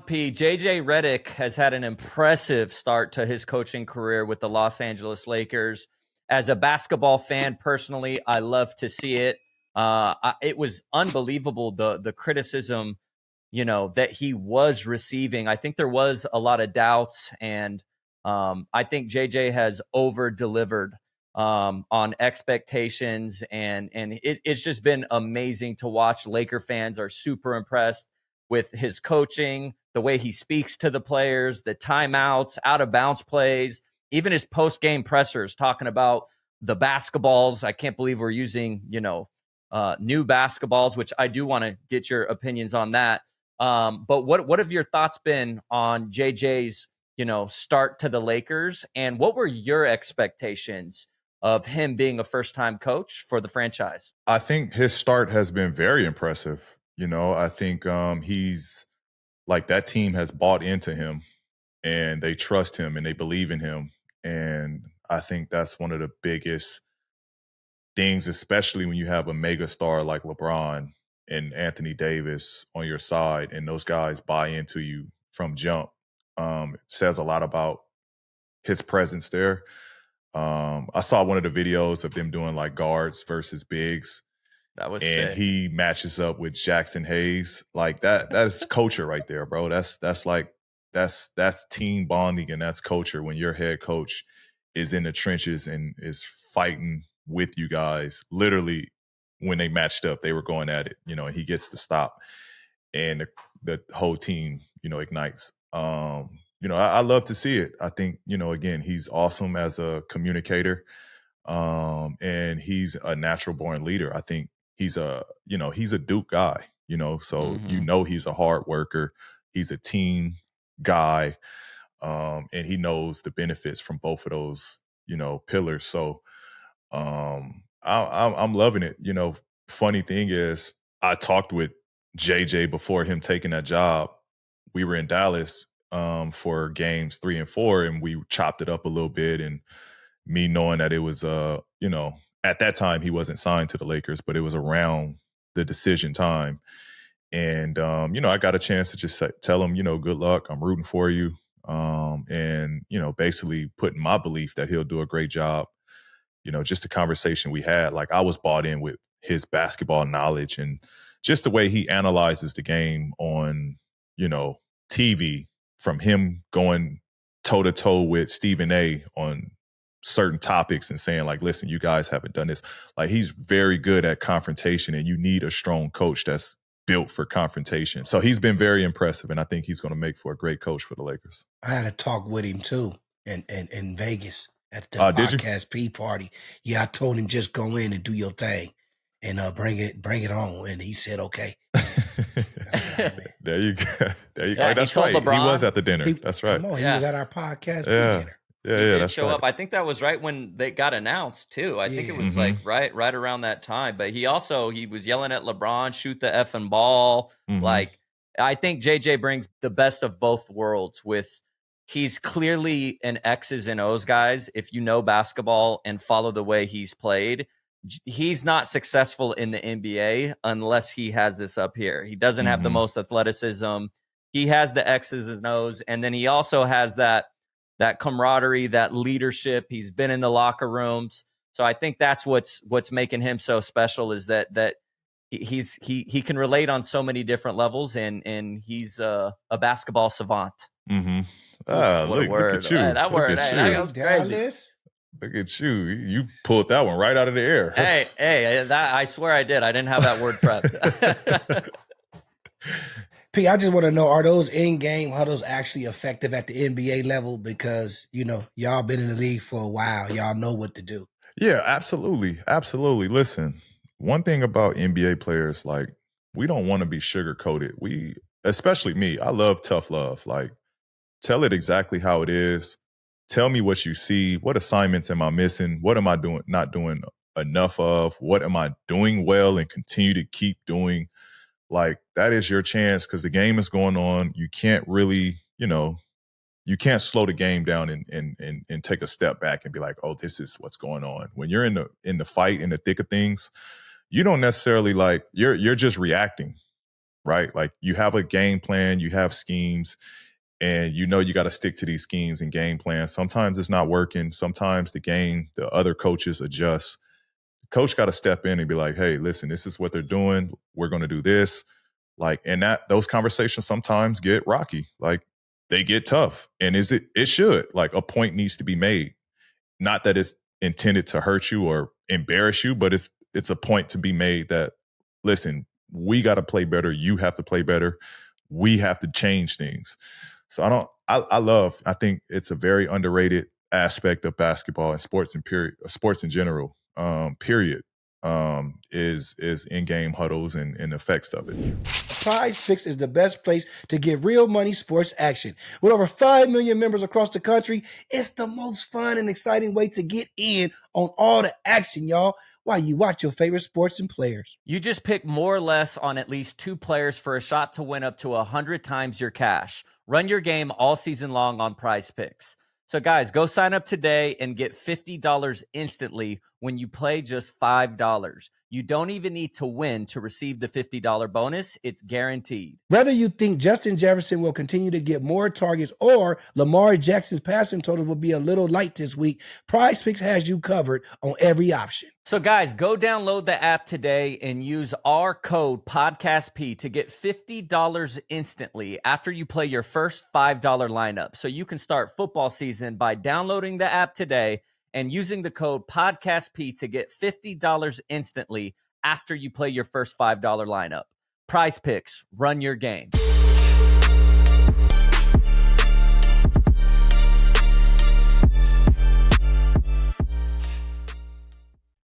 P, JJ Redick has had an impressive start to his coaching career with the Los Angeles Lakers. As a basketball fan, personally, I love to see it. It was unbelievable, the criticism, that he was receiving. I think there was a lot of doubts, and I think JJ has over-delivered on expectations, and it's just been amazing to watch. Laker fans are super impressed with his coaching, the way he speaks to the players, the timeouts, out of bounds plays, even his post game pressers talking about the basketballs. I can't believe we're using, new basketballs, which I do want to get your opinions on that. But what have your thoughts been on JJ's, start to the Lakers, and what were your expectations of him being a first-time coach for the franchise? I think his start has been very impressive. I think he's like, that team has bought into him and they trust him and they believe in him. And I think that's one of the biggest things, especially when you have a mega star like LeBron and Anthony Davis on your side and those guys buy into you from jump. It says a lot about his presence there. I saw one of the videos of them doing like guards versus bigs. That was and sick. He matches up with Jackson Hayes. Like that's culture right there, bro. That's team bonding, and that's culture when your head coach is in the trenches and is fighting with you guys. Literally, when they matched up, they were going at it, and he gets the stop, and the whole team, ignites. I love to see it. I think, again, he's awesome as a communicator, and he's a natural born leader. I think he's a Duke guy, so he's a hard worker. He's a team guy, and he knows the benefits from both of those, pillars. So I'm loving it. Funny thing is, I talked with JJ before him taking that job. We were in Dallas for games 3 and 4, and we chopped it up a little bit. And me knowing that it was, at that time he wasn't signed to the Lakers, but it was around the decision time. And, I got a chance to just tell him, good luck. I'm rooting for you. And, basically putting my belief that he'll do a great job. Just the conversation we had, like, I was bought in with his basketball knowledge and just the way he analyzes the game on, TV, from him going toe to toe with Stephen A on certain topics and saying, like, listen, you guys haven't done this. Like, he's very good at confrontation, and you need a strong coach that's built for confrontation. So he's been very impressive, and I think he's going to make for a great coach for the Lakers. I had a talk with him too in Vegas at the podcast P party. Yeah, I told him just go in and do your thing and bring it on, and he said okay. There you go. There you go. Yeah, that's right. LeBron, he was at the dinner. That's right. Come on, he was at our podcast dinner. Yeah, that's show right. up. I think that was right when they got announced too. I think it was like right around that time. But he was yelling at LeBron, shoot the effing ball. Like, I think JJ brings the best of both worlds. He's clearly an X's and O's guys. If you know basketball and follow the way he's played, he's not successful in the NBA unless he has this up here. He doesn't have the most athleticism. He has the X's and O's, and then he also has that camaraderie, that leadership. He's been in the locker rooms. So I think that's what's making him so special, is that he can relate on so many different levels, and he's a basketball savant. Look at you. That word. That was crazy. Look at you. You pulled that one right out of the air. Hey, I swear I did. I didn't have that word prepped. P, I just want to know, are those in-game huddles actually effective at the NBA level? Because, y'all been in the league for a while. Y'all know what to do. Yeah, absolutely. Absolutely. Listen, one thing about NBA players, like, we don't want to be sugar-coated. Especially me, I love tough love. Like, tell it exactly how it is. Tell me what you see. What assignments am I missing? What am I not doing enough of? What am I doing well and continue to keep doing? Like, that is your chance, because the game is going on. You can't really, you can't slow the game down and take a step back and be like, oh, this is what's going on. When you're in the fight, in the thick of things, you don't necessarily you're just reacting. right? Like you have a game plan, you have schemes, and you know you got to stick to these schemes and game plans. Sometimes it's not working. Sometimes the other coaches adjust. Coach got to step in and be like, hey, listen, this is what they're doing. We're going to do this. Like, and those conversations sometimes get rocky. Like they get tough. And it should. Like a point needs to be made. Not that it's intended to hurt you or embarrass you, but it's a point to be made that, listen, we got to play better. You have to play better. We have to change things. So I think it's a very underrated aspect of basketball and sports in general, period, is in-game huddles and the effects of it. Prize Picks is the best place to get real money sports action. With over 5 million members across the country, it's the most fun and exciting way to get in on all the action, y'all, while you watch your favorite sports and players. You just pick more or less on at least 2 players for a shot to win up to 100 times your cash. Run your game all season long on Prize Picks. So guys, go sign up today and get $50 instantly when you play just $5. You don't even need to win to receive the $50 bonus. It's guaranteed. Whether you think Justin Jefferson will continue to get more targets or Lamar Jackson's passing total will be a little light this week, Prize Picks has you covered on every option. So guys, go download the app today and use our code PODCASTP to get $50 instantly after you play your first $5 lineup. So you can start football season by downloading the app today and using the code PODCASTP to get $50 instantly after you play your first $5 lineup. Prize Picks, run your game.